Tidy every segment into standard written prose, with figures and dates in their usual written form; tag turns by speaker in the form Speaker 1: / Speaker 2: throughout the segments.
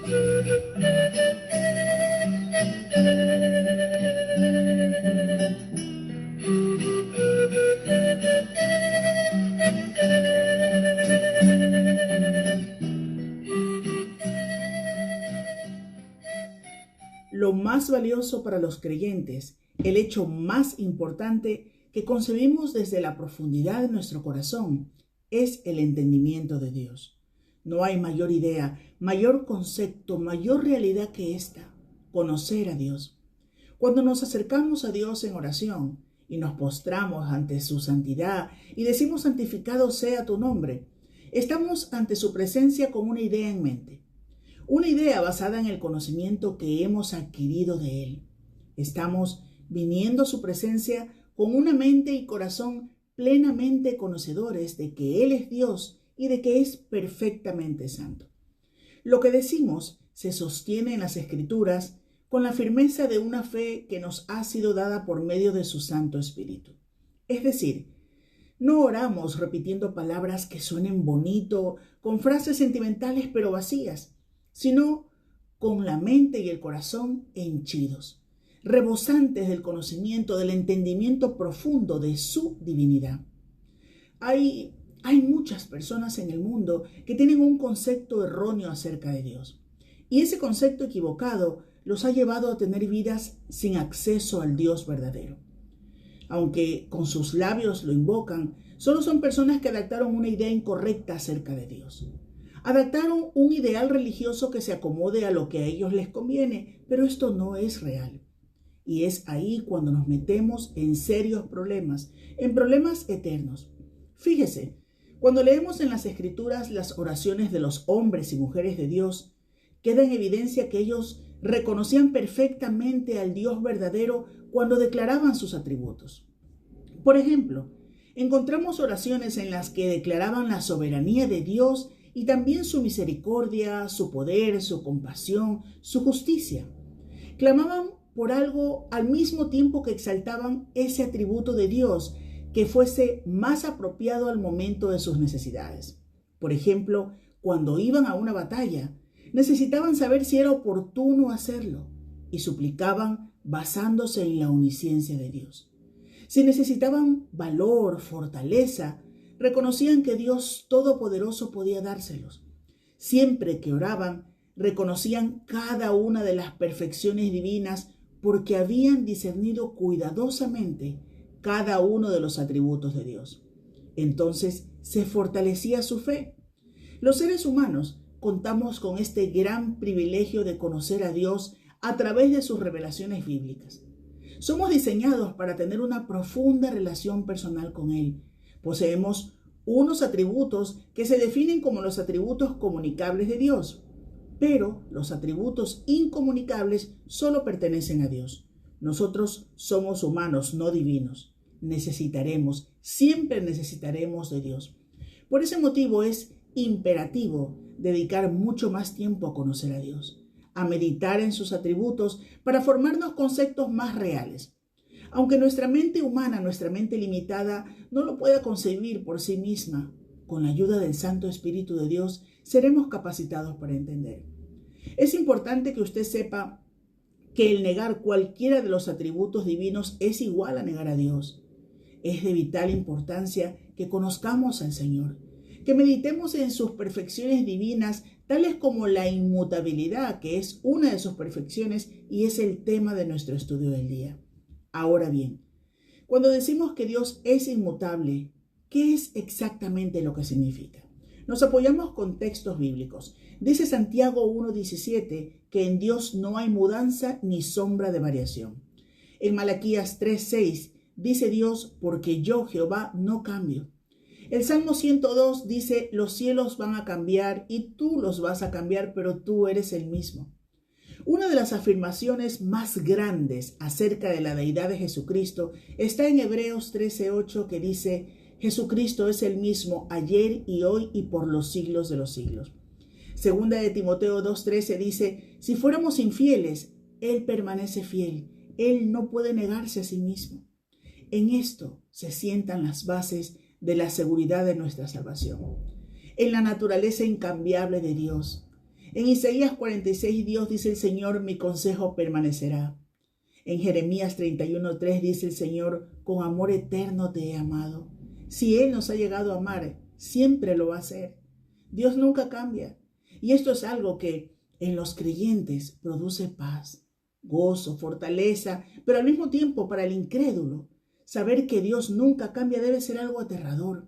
Speaker 1: Lo más valioso para los creyentes, el hecho más importante que concebimos desde la profundidad de nuestro corazón, es el entendimiento de Dios. No hay mayor idea, mayor concepto, mayor realidad que esta: conocer a Dios. Cuando nos acercamos a Dios en oración y nos postramos ante su santidad y decimos: santificado sea tu nombre, estamos ante su presencia con una idea en mente. Una idea basada en el conocimiento que hemos adquirido de Él. Estamos viniendo a su presencia con una mente y corazón plenamente conocedores de que Él es Dios y de que es perfectamente santo. Lo que decimos se sostiene en las Escrituras con la firmeza de una fe que nos ha sido dada por medio de su Santo Espíritu. Es decir, no oramos repitiendo palabras que suenen bonito, con frases sentimentales pero vacías, sino con la mente y el corazón henchidos, rebosantes del conocimiento, del entendimiento profundo de su divinidad. Hay muchas personas en el mundo que tienen un concepto erróneo acerca de Dios, y ese concepto equivocado los ha llevado a tener vidas sin acceso al Dios verdadero. Aunque con sus labios lo invocan, solo son personas que adaptaron una idea incorrecta acerca de Dios. Adaptaron un ideal religioso que se acomode a lo que a ellos les conviene, pero esto no es real. Y es ahí cuando nos metemos en serios problemas, en problemas eternos. Fíjese, cuando leemos en las Escrituras las oraciones de los hombres y mujeres de Dios, queda en evidencia que ellos reconocían perfectamente al Dios verdadero cuando declaraban sus atributos. Por ejemplo, encontramos oraciones en las que declaraban la soberanía de Dios y también su misericordia, su poder, su compasión, su justicia. Clamaban por algo al mismo tiempo que exaltaban ese atributo de Dios que fuese más apropiado al momento de sus necesidades. Por ejemplo, cuando iban a una batalla, necesitaban saber si era oportuno hacerlo y suplicaban basándose en la omnisciencia de Dios. Si necesitaban valor, fortaleza, reconocían que Dios Todopoderoso podía dárselos. Siempre que oraban, reconocían cada una de las perfecciones divinas porque habían discernido cuidadosamente cada uno de los atributos de Dios. Entonces se fortalecía su fe. Los seres humanos contamos con este gran privilegio de conocer a Dios a través de sus revelaciones bíblicas. Somos diseñados para tener una profunda relación personal con Él. Poseemos unos atributos que se definen como los atributos comunicables de Dios, pero los atributos incomunicables solo pertenecen a Dios. Nosotros somos humanos, no divinos. Siempre necesitaremos de Dios. Por ese motivo es imperativo dedicar mucho más tiempo a conocer a Dios, a meditar en sus atributos para formarnos conceptos más reales. Aunque nuestra mente humana, nuestra mente limitada, no lo pueda concebir por sí misma, con la ayuda del Santo Espíritu de Dios seremos capacitados para entender. Es importante que usted sepa que el negar cualquiera de los atributos divinos es igual a negar a Dios. Es de vital importancia que conozcamos al Señor, que meditemos en sus perfecciones divinas, tales como la inmutabilidad, que es una de sus perfecciones y es el tema de nuestro estudio del día. Ahora bien, cuando decimos que Dios es inmutable, ¿qué es exactamente lo que significa? Nos apoyamos con textos bíblicos. Dice Santiago 1:17 que en Dios no hay mudanza ni sombra de variación. En Malaquías 3:6 dice Dios: porque yo, Jehová, no cambio. El Salmo 102 dice: los cielos van a cambiar y tú los vas a cambiar, pero tú eres el mismo. Una de las afirmaciones más grandes acerca de la deidad de Jesucristo está en Hebreos 13:8, que dice: Jesucristo es el mismo ayer y hoy y por los siglos de los siglos. Segunda de Timoteo 2:13 dice: si fuéramos infieles, Él permanece fiel. Él no puede negarse a sí mismo. En esto se sientan las bases de la seguridad de nuestra salvación. En la naturaleza incambiable de Dios. En Isaías 46, Dios dice: el Señor, mi consejo permanecerá. En Jeremías 31:3 dice el Señor: con amor eterno te he amado. Si Él nos ha llegado a amar, siempre lo va a hacer. Dios nunca cambia. Y esto es algo que en los creyentes produce paz, gozo, fortaleza, pero al mismo tiempo para el incrédulo, saber que Dios nunca cambia debe ser algo aterrador,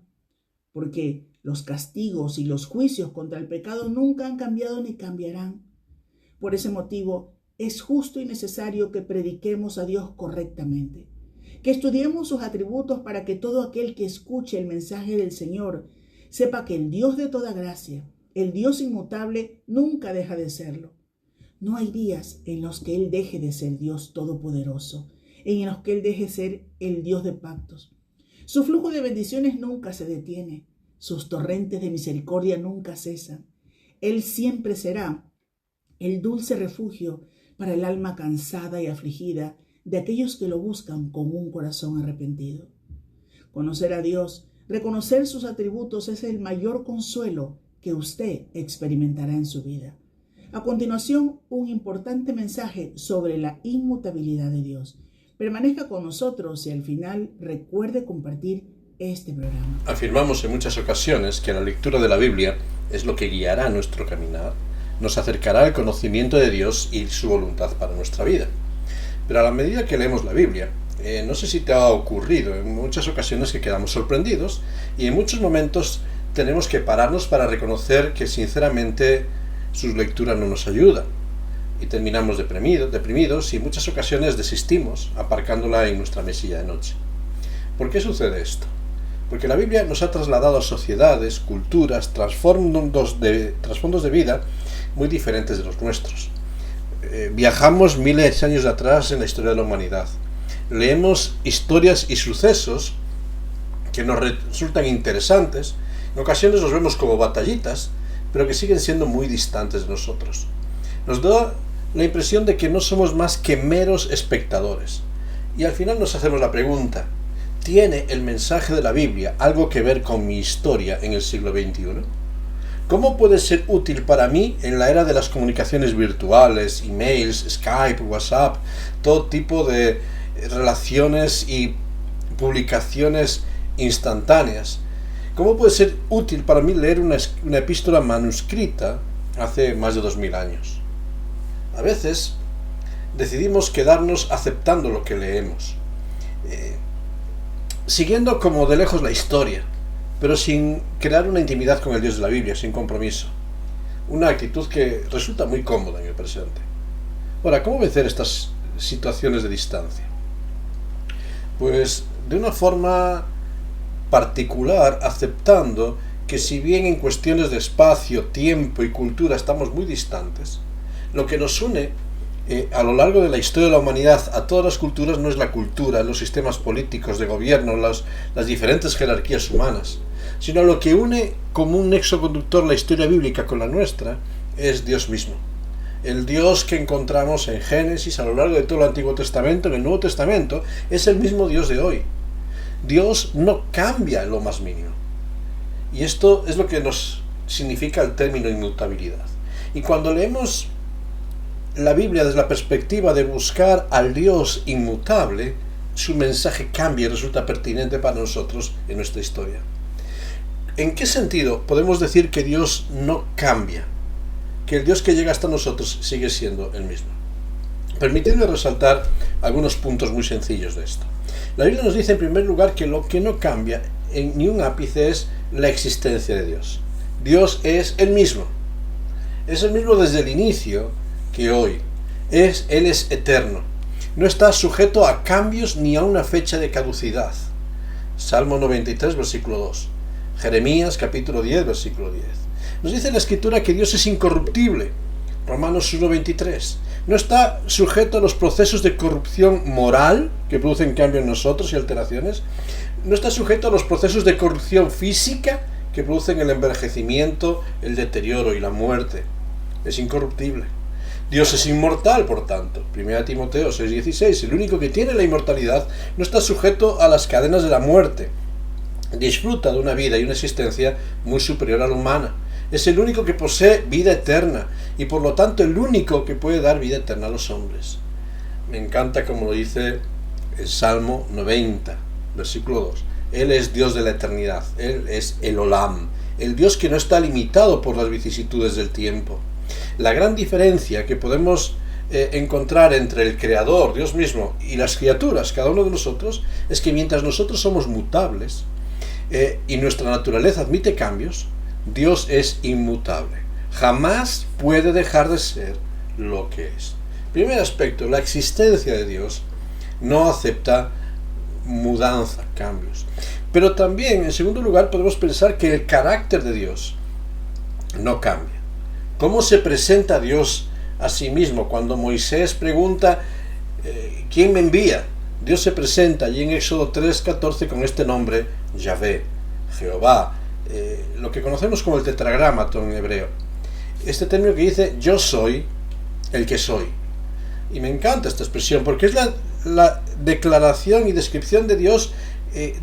Speaker 1: porque los castigos y los juicios contra el pecado nunca han cambiado ni cambiarán. Por ese motivo, es justo y necesario que prediquemos a Dios correctamente, que estudiemos sus atributos para que todo aquel que escuche el mensaje del Señor sepa que el Dios de toda gracia, el Dios inmutable, nunca deja de serlo. No hay días en los que Él deje de ser Dios todopoderoso, en los que Él deje de ser el Dios de pactos. Su flujo de bendiciones nunca se detiene, sus torrentes de misericordia nunca cesan. Él siempre será el dulce refugio para el alma cansada y afligida de aquellos que lo buscan con un corazón arrepentido. Conocer a Dios, reconocer sus atributos es el mayor consuelo que usted experimentará en su vida. A continuación, un importante mensaje sobre la inmutabilidad de Dios. Permanezca con nosotros y al final recuerde compartir este programa.
Speaker 2: Afirmamos en muchas ocasiones que la lectura de la Biblia es lo que guiará nuestro caminar, nos acercará al conocimiento de Dios y su voluntad para nuestra vida. Pero a la medida que leemos la Biblia, no sé si te ha ocurrido en muchas ocasiones que quedamos sorprendidos y en muchos momentos tenemos que pararnos para reconocer que sinceramente su lectura no nos ayuda y terminamos deprimidos y en muchas ocasiones desistimos aparcándola en nuestra mesilla de noche. ¿Por qué sucede esto? Porque la Biblia nos ha trasladado a sociedades, culturas, trasfondos de vida muy diferentes de los nuestros. Viajamos miles de años atrás en la historia de la humanidad. Leemos historias y sucesos que nos resultan interesantes. En ocasiones los vemos como batallitas, pero que siguen siendo muy distantes de nosotros. Nos da la impresión de que no somos más que meros espectadores. Y al final nos hacemos la pregunta: ¿tiene el mensaje de la Biblia algo que ver con mi historia en el siglo XXI? ¿Cómo puede ser útil para mí en la era de las comunicaciones virtuales, emails, Skype, WhatsApp, todo tipo de relaciones y publicaciones instantáneas? ¿Cómo puede ser útil para mí leer una epístola manuscrita hace más de 2000 años? A veces decidimos quedarnos aceptando lo que leemos, siguiendo como de lejos la historia, pero sin crear una intimidad con el Dios de la Biblia, sin compromiso. Una actitud que resulta muy cómoda en el presente. Ahora, ¿cómo vencer estas situaciones de distancia? Pues de una forma particular, aceptando que si bien en cuestiones de espacio, tiempo y cultura estamos muy distantes, lo que nos une a lo largo de la historia de la humanidad a todas las culturas no es la cultura, los sistemas políticos de gobierno, las diferentes jerarquías humanas, sino lo que une como un nexo conductor la historia bíblica con la nuestra es Dios mismo. El Dios que encontramos en Génesis, a lo largo de todo el Antiguo Testamento, en el Nuevo Testamento, es el mismo Dios de hoy. Dios no cambia en lo más mínimo. Y esto es lo que nos significa el término inmutabilidad. Y cuando leemos la Biblia desde la perspectiva de buscar al Dios inmutable, su mensaje cambia y resulta pertinente para nosotros en nuestra historia. ¿En qué sentido podemos decir que Dios no cambia? Que el Dios que llega hasta nosotros sigue siendo el mismo. Permitidme resaltar algunos puntos muy sencillos de esto. La Biblia nos dice en primer lugar que lo que no cambia en ni un ápice es la existencia de Dios. Dios es el mismo. Es el mismo desde el inicio que hoy. Él es eterno. No está sujeto a cambios ni a una fecha de caducidad. Salmo 93, versículo 2. Jeremías, capítulo 10, versículo 10. Nos dice la Escritura que Dios es incorruptible. Romanos 1:23. No está sujeto a los procesos de corrupción moral que producen cambios en nosotros y alteraciones. No está sujeto a los procesos de corrupción física que producen el envejecimiento, el deterioro y la muerte. Es incorruptible. Dios es inmortal, por tanto. 1 Timoteo 6:16. El único que tiene la inmortalidad no está sujeto a las cadenas de la muerte. Disfruta de una vida y una existencia muy superior a la humana. Es el único que posee vida eterna y por lo tanto el único que puede dar vida eterna a los hombres. Me encanta como lo dice el Salmo 90, versículo 2. Él es Dios de la eternidad, Él es el Olam, el Dios que no está limitado por las vicisitudes del tiempo. La gran diferencia que podemos encontrar entre el Creador, Dios mismo, y las criaturas, cada uno de nosotros, es que mientras nosotros somos mutables y nuestra naturaleza admite cambios, Dios es inmutable. Jamás puede dejar de ser lo que es. Primer aspecto, la existencia de Dios no acepta mudanza, cambios. Pero también, en segundo lugar, podemos pensar que el carácter de Dios no cambia. ¿Cómo se presenta Dios a sí mismo? Cuando Moisés pregunta ¿quién me envía? Dios se presenta allí en Éxodo 3:14 con este nombre, Yahvé, Jehová, lo que conocemos como el tetragramatón en hebreo. Este término que dice yo soy el que soy. Y me encanta esta expresión porque es la declaración y descripción de Dios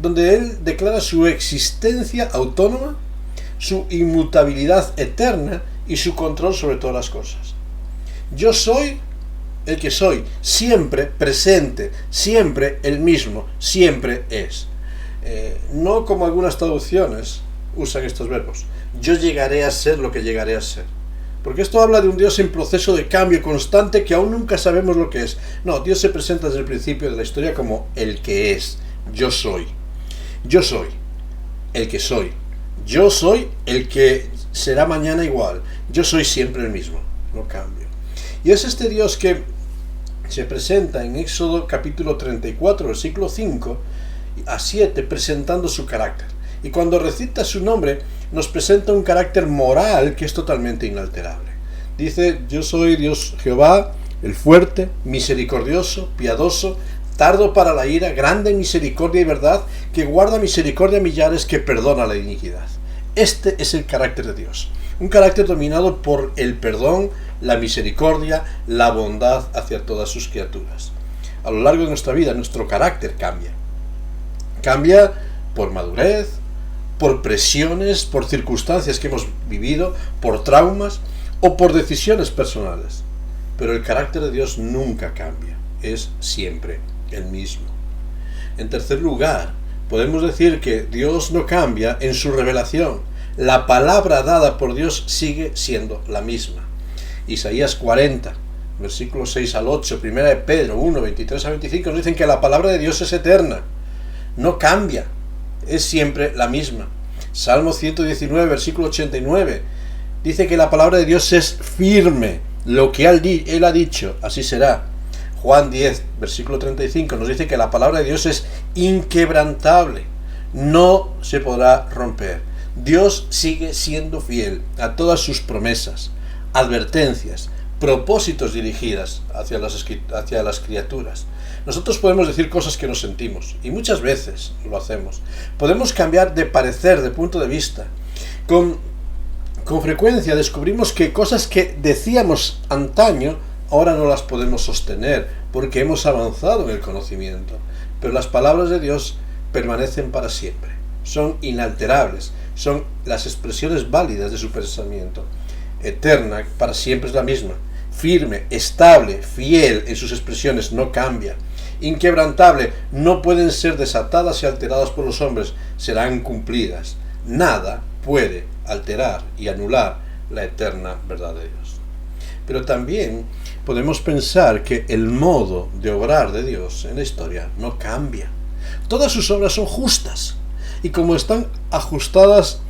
Speaker 2: donde Él declara su existencia autónoma, su inmutabilidad eterna y su control sobre todas las cosas. Yo soy el que soy, siempre presente, siempre el mismo, siempre es. No como algunas traducciones usan estos verbos. Yo llegaré a ser lo que llegaré a ser. Porque esto habla de un Dios en proceso de cambio constante que aún nunca sabemos lo que es. No, Dios se presenta desde el principio de la historia como el que es. Yo soy. Yo soy el que soy. Yo soy el que será mañana igual. Yo soy siempre el mismo. No cambio. Y es este Dios que se presenta en Éxodo capítulo 34, versículo 5 a 7, presentando su carácter. Y cuando recita su nombre, nos presenta un carácter moral que es totalmente inalterable. Dice, yo soy Dios Jehová, el fuerte, misericordioso, piadoso, tardo para la ira, grande en misericordia y verdad, que guarda misericordia a millares, que perdona la iniquidad. Este es el carácter de Dios. Un carácter dominado por el perdón, la misericordia, la bondad hacia todas sus criaturas. A lo largo de nuestra vida, nuestro carácter cambia. Cambia por madurez, por presiones, por circunstancias que hemos vivido, por traumas o por decisiones personales. Pero el carácter de Dios nunca cambia, es siempre el mismo. En tercer lugar, podemos decir que Dios no cambia en su revelación. La palabra dada por Dios sigue siendo la misma. Isaías 40, versículos 6 al 8, 1 de Pedro 1, 23 a 25 nos dicen que la palabra de Dios es eterna, no cambia, es siempre la misma. Salmo 119, versículo 89, dice que la palabra de Dios es firme, lo que Él ha dicho, así será. Juan 10, versículo 35 nos dice que la palabra de Dios es inquebrantable, no se podrá romper. Dios sigue siendo fiel a todas sus promesas, advertencias, propósitos dirigidas hacia las criaturas. Nosotros podemos decir cosas que no sentimos, y muchas veces lo hacemos. Podemos cambiar de parecer, de punto de vista. Con frecuencia descubrimos que cosas que decíamos antaño, ahora no las podemos sostener, porque hemos avanzado en el conocimiento. Pero las palabras de Dios permanecen para siempre, son inalterables, son las expresiones válidas de su pensamiento. Eterna, para siempre es la misma, firme, estable, fiel en sus expresiones, no cambia. Inquebrantable, no pueden ser desatadas y alteradas por los hombres, serán cumplidas. Nada puede alterar y anular la eterna verdad de Dios. Pero también podemos pensar que el modo de obrar de Dios en la historia no cambia. Todas sus obras son justas, y como están ajustadas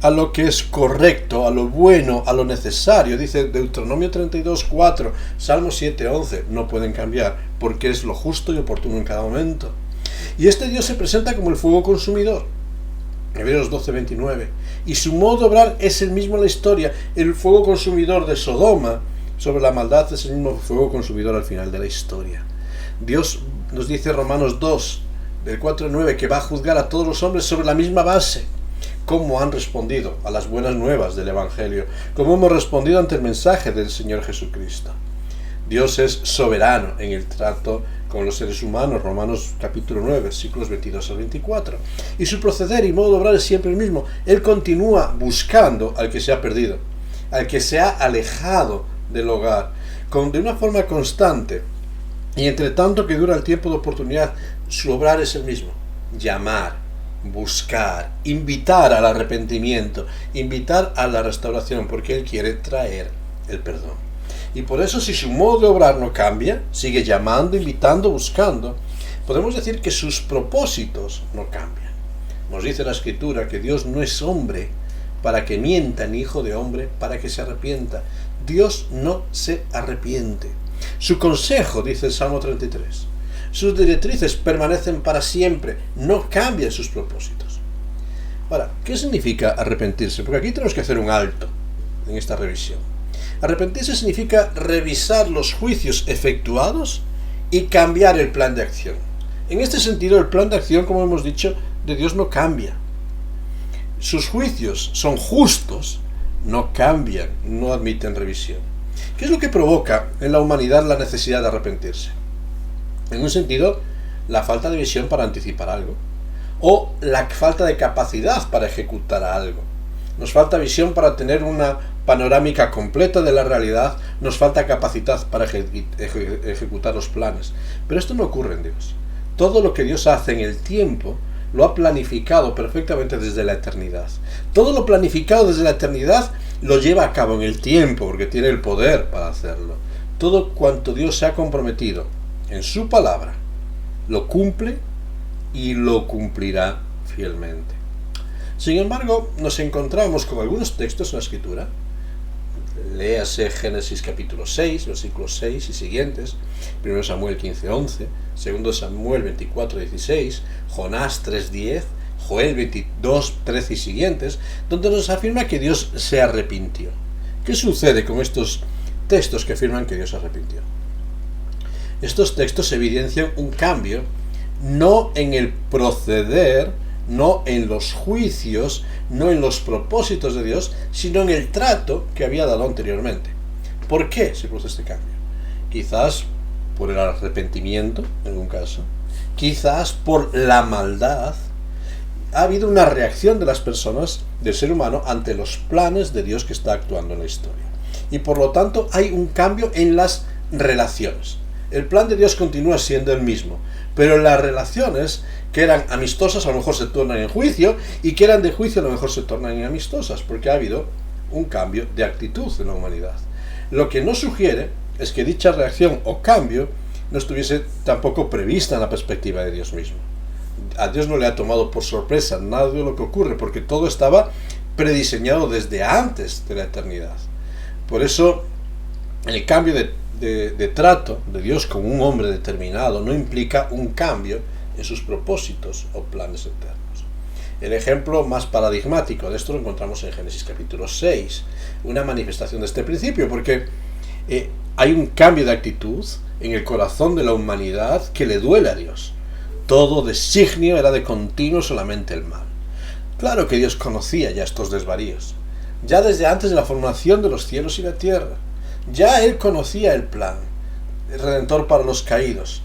Speaker 2: a lo que es correcto, a lo bueno, a lo necesario, dice Deuteronomio 32:4, Salmo 7:11, no pueden cambiar, porque es lo justo y oportuno en cada momento. Y este Dios se presenta como el fuego consumidor, Hebreos 12:29, y su modo de obrar es el mismo en la historia. El fuego consumidor de Sodoma sobre la maldad es el mismo fuego consumidor al final de la historia. Dios nos dice Romanos 2, del 4 al 9, que va a juzgar a todos los hombres sobre la misma base. Cómo han respondido a las buenas nuevas del Evangelio, cómo hemos respondido ante el mensaje del Señor Jesucristo. Dios es soberano en el trato con los seres humanos, Romanos capítulo 9, versículos 22 al 24. Y su proceder y modo de obrar es siempre el mismo. Él continúa buscando al que se ha perdido, al que se ha alejado del hogar, de una forma constante. Y entre tanto que dura el tiempo de oportunidad, su obrar es el mismo: llamar, buscar, invitar al arrepentimiento, invitar a la restauración, porque Él quiere traer el perdón. Y por eso, si su modo de obrar no cambia, sigue llamando, invitando, buscando, podemos decir que sus propósitos no cambian. Nos dice la Escritura que Dios no es hombre para que mienta, ni hijo de hombre para que se arrepienta. Dios no se arrepiente. Su consejo, dice el Salmo 33, sus directrices permanecen para siempre, no cambian sus propósitos. Ahora, ¿qué significa arrepentirse? Porque aquí tenemos que hacer un alto en esta revisión. Arrepentirse significa revisar los juicios efectuados y cambiar el plan de acción. En este sentido, el plan de acción, como hemos dicho, de Dios no cambia. Sus juicios son justos, no cambian, no admiten revisión. ¿Qué es lo que provoca en la humanidad la necesidad de arrepentirse? En un sentido, la falta de visión para anticipar algo, o la falta de capacidad para ejecutar algo. Nos falta visión para tener una panorámica completa de la realidad, nos falta capacidad para ejecutar los planes. Pero esto no ocurre en Dios. Todo lo que Dios hace en el tiempo lo ha planificado perfectamente desde la eternidad. Todo lo planificado desde la eternidad lo lleva a cabo en el tiempo, porque tiene el poder para hacerlo. Todo cuanto Dios se ha comprometido en su palabra, lo cumple y lo cumplirá fielmente. Sin embargo, nos encontramos con algunos textos en la Escritura. Léase Génesis capítulo 6, versículos 6 y siguientes, 1 Samuel 15:11, 2 Samuel 24:16, Jonás 3:10, Joel 22:13 y siguientes, donde nos afirma que Dios se arrepintió. ¿Qué sucede con estos textos que afirman que Dios se arrepintió? Estos textos evidencian un cambio, no en el proceder, no en los juicios, no en los propósitos de Dios, sino en el trato que había dado anteriormente. ¿Por qué se produce este cambio? Quizás por el arrepentimiento, en un caso, quizás por la maldad. Ha habido una reacción de las personas, del ser humano, ante los planes de Dios que está actuando en la historia. Y por lo tanto hay un cambio en las relaciones. El plan de Dios continúa siendo el mismo, pero las relaciones que eran amistosas a lo mejor se tornan en juicio, y que eran de juicio a lo mejor se tornan en amistosas, porque ha habido un cambio de actitud en la humanidad. Lo que no sugiere es que dicha reacción o cambio no estuviese tampoco prevista en la perspectiva de Dios mismo. A Dios no le ha tomado por sorpresa nada de lo que ocurre, porque todo estaba prediseñado desde antes de la eternidad. Por eso, el cambio de trato de Dios con un hombre determinado no implica un cambio en sus propósitos o planes eternos. El ejemplo más paradigmático de esto lo encontramos en Génesis capítulo 6, una manifestación de este principio, porque hay un cambio de actitud en el corazón de la humanidad que le duele a Dios. Todo designio era de continuo solamente el mal. Claro que Dios conocía ya estos desvaríos, ya desde antes de la formación de los cielos y la tierra. Ya Él conocía el plan, el redentor para los caídos.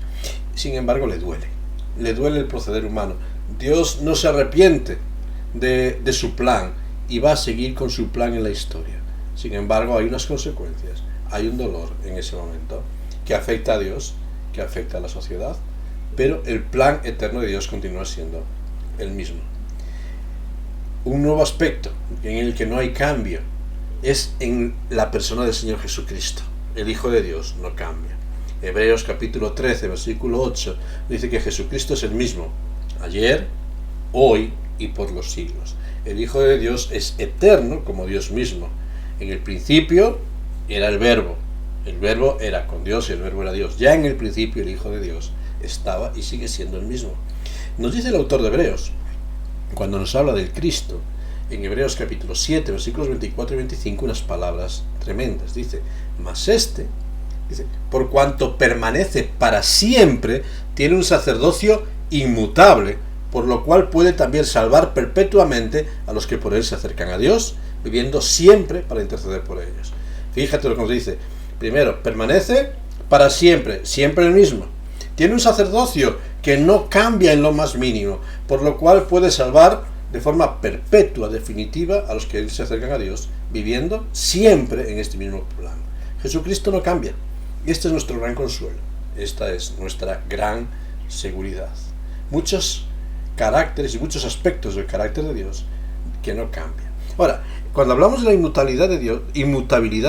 Speaker 2: Sin embargo, le duele el proceder humano. Dios no se arrepiente de su plan y va a seguir con su plan en la historia. Sin embargo, hay unas consecuencias, hay un dolor en ese momento que afecta a Dios, que afecta a la sociedad, pero el plan eterno de Dios continúa siendo el mismo. Un nuevo aspecto en el que no hay cambio es en la persona del Señor Jesucristo. El Hijo de Dios no cambia. Hebreos capítulo 13, versículo 8, dice que Jesucristo es el mismo, ayer, hoy y por los siglos. El Hijo de Dios es eterno como Dios mismo. En el principio era el Verbo era con Dios y el Verbo era Dios. Ya en el principio el Hijo de Dios estaba y sigue siendo el mismo. Nos dice el autor de Hebreos, cuando nos habla del Cristo, en Hebreos capítulo 7, versículos 24 y 25, unas palabras tremendas. Dice, mas dice, por cuanto permanece para siempre, tiene un sacerdocio inmutable, por lo cual puede también salvar perpetuamente a los que por él se acercan a Dios, viviendo siempre para interceder por ellos. Fíjate lo que nos dice. Primero, permanece para siempre, siempre el mismo. Tiene un sacerdocio que no cambia en lo más mínimo, por lo cual puede salvar de forma perpetua, definitiva, a los que se acercan a Dios, viviendo siempre en este mismo plano. Jesucristo no cambia. Y este es nuestro gran consuelo. Esta es nuestra gran seguridad. Muchos caracteres y muchos aspectos del carácter de Dios que no cambian. Ahora, cuando hablamos de la inmutabilidad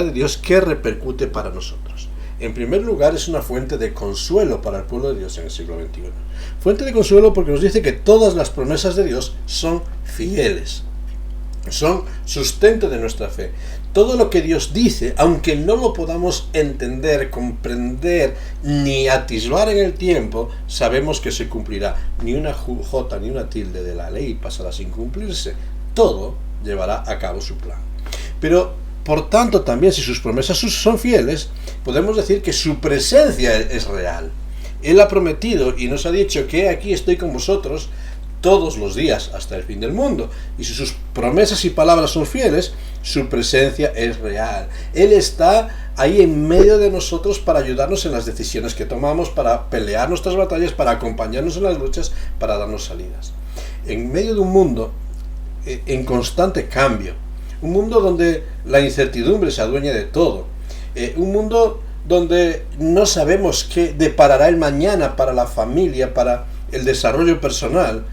Speaker 2: de Dios, ¿qué repercute para nosotros? En primer lugar, es una fuente de consuelo para el pueblo de Dios en el siglo XXI. Fuente de consuelo porque nos dice que todas las promesas de Dios son fieles, son sustento de nuestra fe. Todo lo que Dios dice, aunque no lo podamos entender, comprender, ni atisbar en el tiempo, sabemos que se cumplirá. Ni una jota ni una tilde de la ley pasará sin cumplirse. Todo llevará a cabo su plan. Pero, por tanto, también si sus promesas son fieles, podemos decir que su presencia es real. Él ha prometido y nos ha dicho que aquí estoy con vosotros todos los días hasta el fin del mundo. Y si sus promesas y palabras son fieles, su presencia es real. Él está ahí en medio de nosotros para ayudarnos en las decisiones que tomamos, para pelear nuestras batallas, para acompañarnos en las luchas, para darnos salidas. En medio de un mundo en constante cambio, un mundo donde la incertidumbre se adueña de todo, un mundo donde no sabemos qué deparará el mañana para la familia, para el desarrollo personal,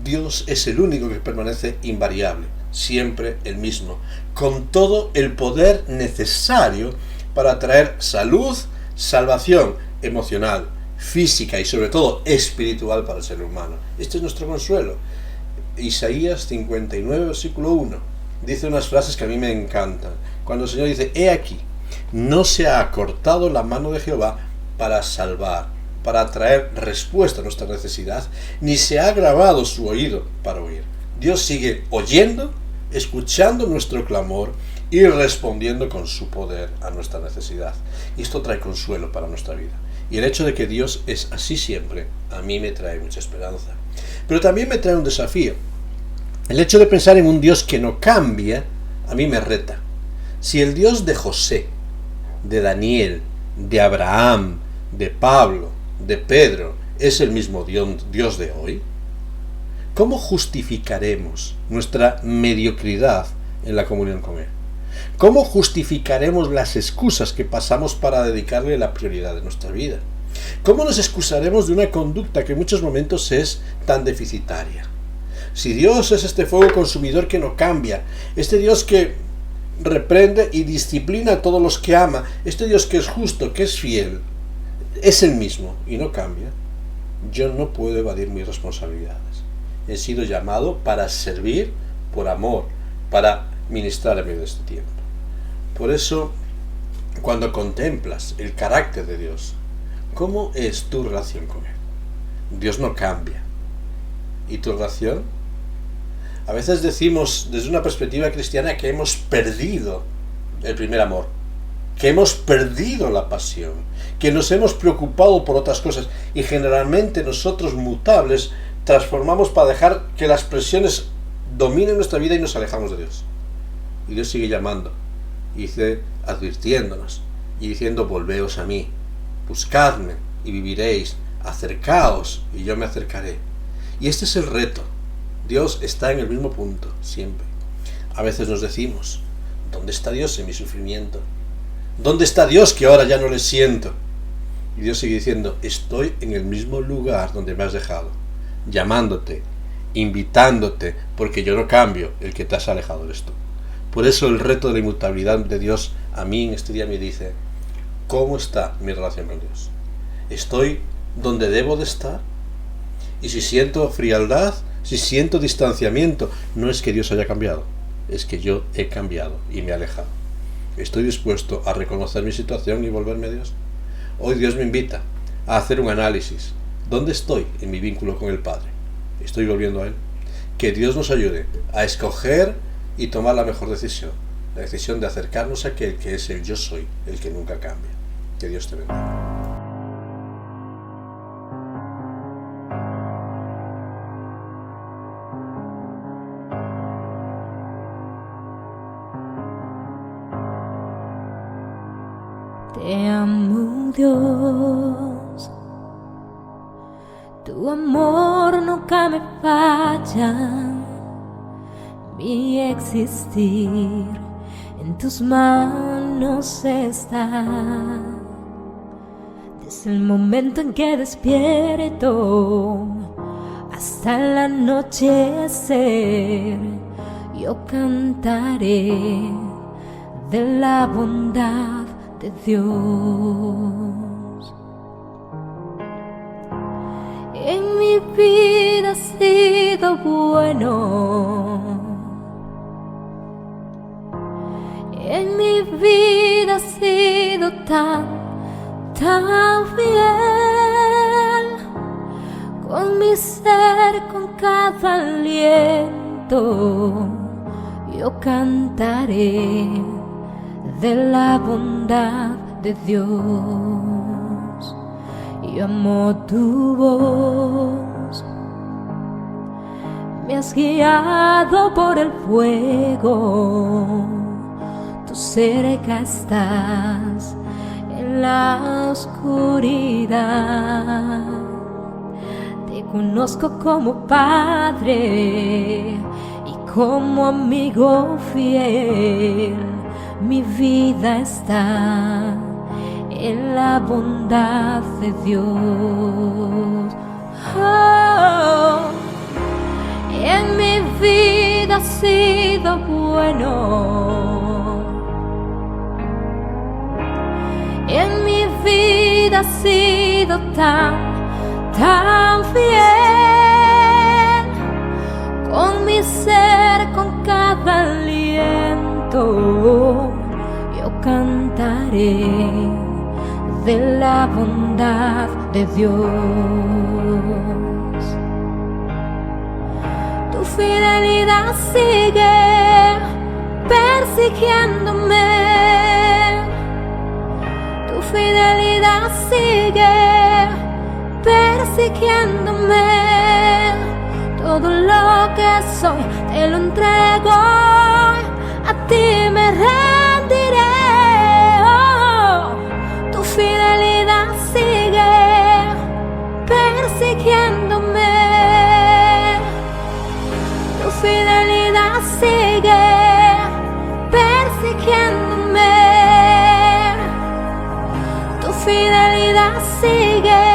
Speaker 2: Dios es el único que permanece invariable, siempre el mismo, con todo el poder necesario para traer salud, salvación emocional, física y sobre todo espiritual para el ser humano. Este es nuestro consuelo. Isaías 59, versículo 1, dice unas frases que a mí me encantan. Cuando el Señor dice: he aquí, no se ha acortado la mano de Jehová para salvar, para traer respuesta a nuestra necesidad, ni se ha agravado su oído para oír. Dios sigue oyendo, escuchando nuestro clamor y respondiendo con su poder a nuestra necesidad. Y esto trae consuelo para nuestra vida. Y el hecho de que Dios es así siempre, a mí me trae mucha esperanza. Pero también me trae un desafío. El hecho de pensar en un Dios que no cambia, a mí me reta. Si el Dios de José, de Daniel, de Abraham, de Pablo, de Pedro, es el mismo Dios de hoy, ¿cómo justificaremos nuestra mediocridad en la comunión con Él? ¿Cómo justificaremos las excusas que pasamos para dedicarle la prioridad de nuestra vida? ¿Cómo nos excusaremos de una conducta que en muchos momentos es tan deficitaria? Si Dios es este fuego consumidor que no cambia, este Dios que reprende y disciplina a todos los que ama, este Dios que es justo, que es fiel, es el mismo y no cambia, yo no puedo evadir mis responsabilidades. He sido llamado para servir por amor, para ministrar en medio de este tiempo. Por eso, cuando contemplas el carácter de Dios, ¿cómo es tu relación con Él? Dios no cambia. ¿Y tu relación? A veces decimos desde una perspectiva cristiana que hemos perdido el primer amor, que hemos perdido la pasión, que nos hemos preocupado por otras cosas y generalmente nosotros mutables transformamos para dejar que las presiones dominen nuestra vida y nos alejamos de Dios. Y Dios sigue llamando, y dice, advirtiéndonos y diciendo: volveos a mí, buscadme y viviréis, acercaos y yo me acercaré. Y este es el reto. Dios está en el mismo punto, siempre. A veces nos decimos: ¿dónde está Dios en mi sufrimiento? ¿Dónde está Dios que ahora ya no le siento? Y Dios sigue diciendo: estoy en el mismo lugar donde me has dejado, llamándote, invitándote, porque yo no cambio, el que te has alejado eres tú. Por eso el reto de la inmutabilidad de Dios a mí en este día me dice: ¿cómo está mi relación con Dios? ¿Estoy donde debo de estar? Y si siento frialdad, si siento distanciamiento, no es que Dios haya cambiado, es que yo he cambiado y me he alejado. ¿Estoy dispuesto a reconocer mi situación y volverme a Dios? Hoy Dios me invita a hacer un análisis. ¿Dónde estoy en mi vínculo con el Padre? ¿Estoy volviendo a Él? Que Dios nos ayude a escoger y tomar la mejor decisión. La decisión de acercarnos a aquel que es el yo soy, el que nunca cambia. Que Dios te bendiga.
Speaker 3: Te amo, Dios, Tu amor nunca me falla, mi existir en tus manos está. Desde el momento en que despierto hasta el anochecer, yo cantaré de la bondad de Dios. En mi vida has sido bueno, en mi vida has sido tan fiel. Con mi ser, con cada aliento, yo cantaré de la bondad de Dios. Yo amo tu voz, me has guiado por el fuego, tú cerca estás en la oscuridad. Te conozco como Padre y como amigo fiel. Mi vida está en la bondad de Dios. Oh, en mi vida has sido bueno, en mi vida has sido tan fiel. Con mi ser, con cada aliento, yo cantaré de la bondad de Dios. Tu fidelidad sigue persiguiéndome, tu fidelidad sigue persiguiéndome. Todo lo que soy te lo entrego, a ti me rendiré. Oh, tu fidelidad sigue persiguiéndome, tu fidelidad sigue persiguiéndome, tu fidelidad sigue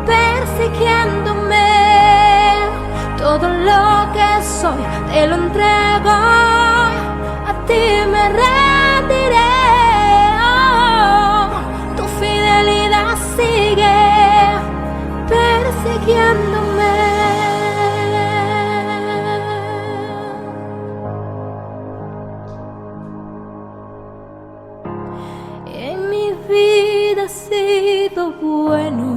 Speaker 3: persiguiéndome. Todo lo que soy te lo entrego, a ti me rendiré. Oh, tu fidelidad sigue persiguiéndome. En mi vida has sido bueno,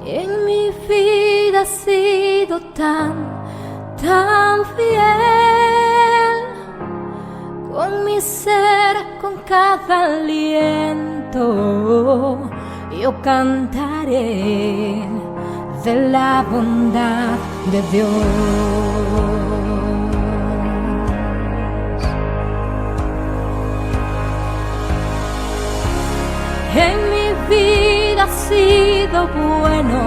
Speaker 3: en mi vida has sido tan fiel. Con mi ser, con cada aliento, yo cantaré de la bondad de Dios. En mi vida has sido bueno,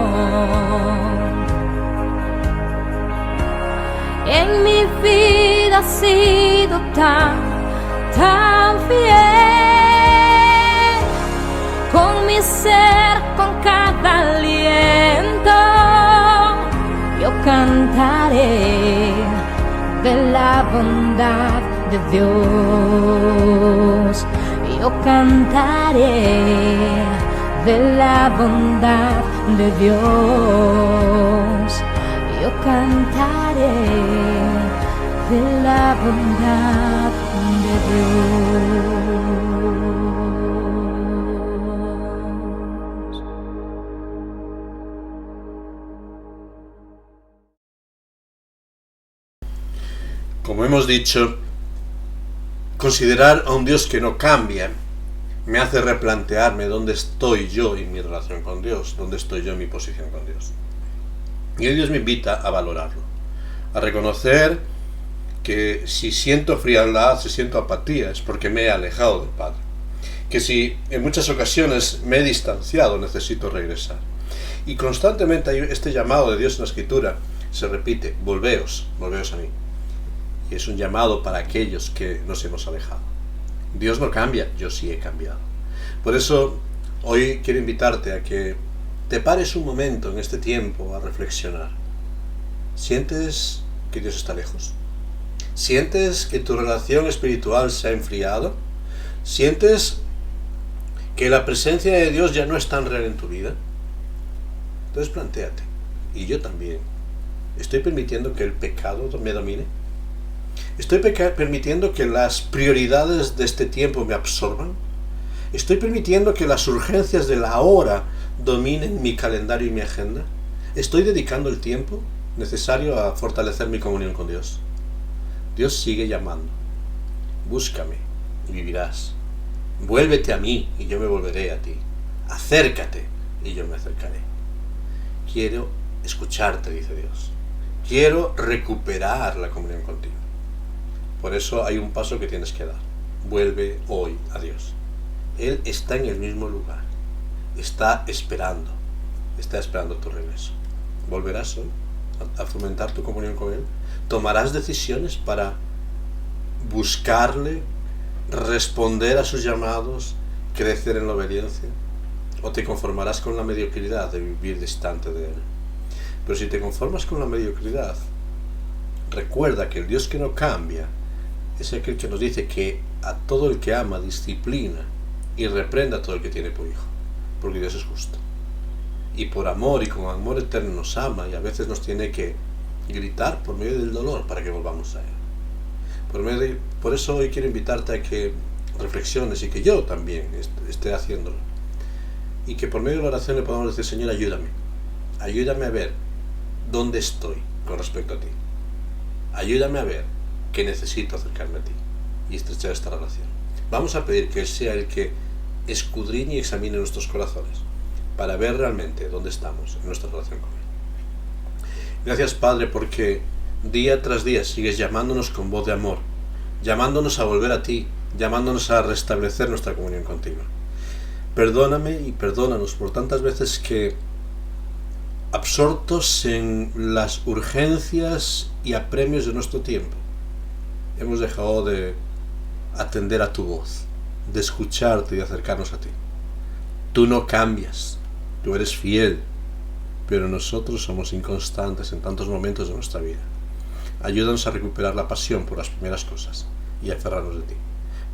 Speaker 3: en mi vida has sido tan fiel. Con mi ser, con cada aliento, yo cantaré de la bondad de Dios. Yo cantaré de la bondad de Dios. Yo cantaré de la bondad de Dios.
Speaker 2: Como hemos dicho, considerar a un Dios que no cambia me hace replantearme dónde estoy yo en mi relación con Dios, dónde estoy yo en mi posición con Dios. Y Dios me invita a valorarlo, a reconocer que si siento frialdad, si siento apatía, es porque me he alejado del Padre. que si en muchas ocasiones me he distanciado, necesito regresar. Y constantemente hay este llamado de Dios en la Escritura, se repite, volveos a mí. Y es un llamado para aquellos que nos hemos alejado. Dios no cambia, yo sí he cambiado. Por eso hoy quiero invitarte a que te pares un momento en este tiempo a reflexionar. ¿Sientes que Dios está lejos? ¿Sientes que tu relación espiritual se ha enfriado? ¿Sientes que la presencia de Dios ya no es tan real en tu vida? Entonces plantéate, y yo también, ¿estoy permitiendo que el pecado me domine? ¿Estoy permitiendo que las prioridades de este tiempo me absorban? ¿Estoy permitiendo que las urgencias de la hora dominen mi calendario y mi agenda? ¿Estoy dedicando el tiempo necesario a fortalecer mi comunión con Dios? Dios sigue llamando. Búscame y vivirás. Vuélvete a mí y yo me volveré a ti. Acércate y yo me acercaré. Quiero escucharte, dice Dios. Quiero recuperar la comunión contigo. Por eso hay un paso que tienes que dar. Vuelve hoy a Dios. Él está en el mismo lugar. Está esperando tu regreso. ¿Volverás hoy a fomentar tu comunión con Él? ¿Tomarás decisiones para buscarle, responder a sus llamados, crecer en la obediencia? ¿O te conformarás con la mediocridad de vivir distante de Él? Pero si te conformas con la mediocridad, recuerda que el Dios que no cambia es aquel que nos dice que a todo el que ama disciplina y reprenda a todo el que tiene por hijo, porque Dios es justo. Y por amor y con amor eterno nos ama, y a veces nos tiene que gritar por medio del dolor para que volvamos a Él. Por eso hoy quiero invitarte a que reflexiones, y que yo también esté haciéndolo, y que por medio de la oración le podamos decir: Señor, ayúdame a ver dónde estoy con respecto a ti, ayúdame a ver que necesito acercarme a ti y estrechar esta relación. Vamos a pedir que Él sea el que escudriñe y examine nuestros corazones para ver realmente dónde estamos en nuestra relación con Él. Gracias, Padre, porque día tras día sigues llamándonos con voz de amor, llamándonos a volver a ti, llamándonos a restablecer nuestra comunión contigo. Perdóname y perdónanos por tantas veces que, absortos en las urgencias y apremios de nuestro tiempo, hemos dejado de atender a tu voz, de escucharte y de acercarnos a ti. Tú no cambias, tú eres fiel, pero nosotros somos inconstantes en tantos momentos de nuestra vida. Ayúdanos a recuperar la pasión por las primeras cosas y a aferrarnos de ti.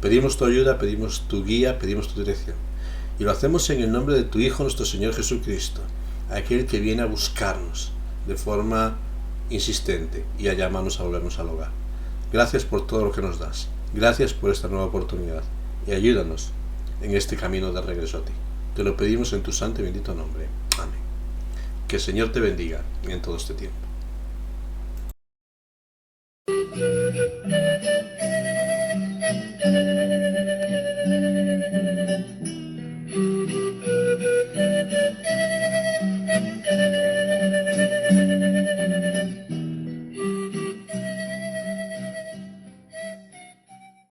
Speaker 2: Pedimos tu ayuda, pedimos tu guía, pedimos tu dirección. Y lo hacemos en el nombre de tu Hijo, nuestro Señor Jesucristo, aquel que viene a buscarnos de forma insistente y a llamarnos a volvernos al hogar. Gracias por todo lo que nos das. Gracias por esta nueva oportunidad. Y ayúdanos en este camino de regreso a ti. Te lo pedimos en tu santo y bendito nombre. Amén. Que el Señor te bendiga en todo este tiempo.